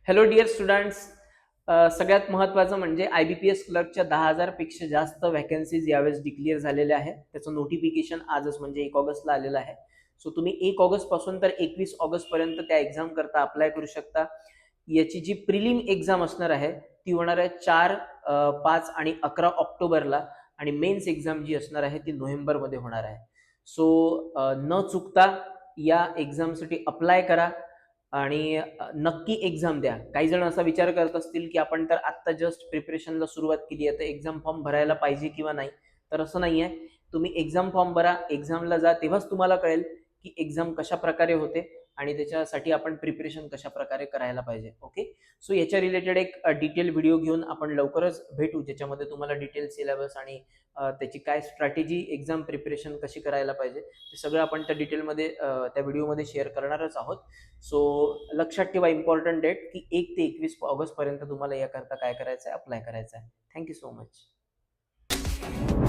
Hello dear students. सगळ्यात महत्त्वाचं म्हणजे IBPS क्लर्कच्या 10,000 पेक्षा जास्त वॅकन्सीज यावेळेस डिक्लेअर झालेल्या आहेत. त्याचं नोटिफिकेशन आजच म्हणजे 1 ऑगस्टला आलेलं आहे. सो तुम्ही 1 ऑगस्ट पासून तर 21 ऑगस्ट पर्यंत त्या एक्झाम करता अप्लाय करू शकता. याची जी प्रिलिम एक्झाम असणार आहे ती होणार आहे 4, 5 आणि 11 ऑक्टोबरला आणि मेन्स एक्झाम जी असणार आहे ती नोव्हेंबरमध्ये होणार आहे. सो न चुकता या एक्झामसाठी अप्लाय करा आणि नक्की एक्झाम द्या. काही जण असा विचार करत असतील की आपण तर आत्ता जस्ट प्रिपरेशनला सुरुवात केली आहे तर एक्झाम फॉर्म भरायला पाहिजे किंवा नाही. तर असं नाही आहे. तुम्ही एक्झाम फॉर्म भरा, एक्झामला जा, तेव्हाच तुम्हाला कळेल की एक्झाम कशा प्रकारे होते आणि त्याच्यासाठी आपण प्रिपरेशन कशा प्रकारे करायला पाहिजे. ओके. सो याच्या रिलेटेड एक डिटेल व्हिडिओ घेऊन आपण लवकरच भेटू, ज्याच्यामध्ये तुम्हाला डिटेल सिलेबस आणि त्याची काय स्ट्रॅटेजी, एक्झाम प्रिपरेशन कशी करायला पाहिजे ते सगळं आपण त्या डिटेलमध्ये त्या व्हिडिओमध्ये शेअर करणारच आहोत. सो लक्षात ठेवा इम्पॉर्टंट डेट की 1 ते 21 ऑगस्ट पर्यंत तुम्हाला याकरता काय करायचं आहे, अप्लाय करायचं आहे. Thank you so much.